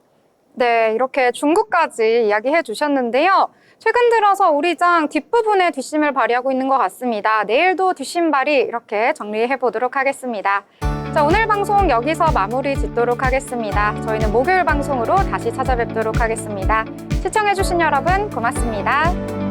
네, 이렇게 중국까지 이야기해 주셨는데요. 최근 들어서 우리 장 뒷부분에 뒷심을 발휘하고 있는 것 같습니다. 내일도 뒷심발이 이렇게 정리해 보도록 하겠습니다. 자, 오늘 방송 여기서 마무리 짓도록 하겠습니다. 저희는 목요일 방송으로 다시 찾아뵙도록 하겠습니다. 시청해주신 여러분 고맙습니다.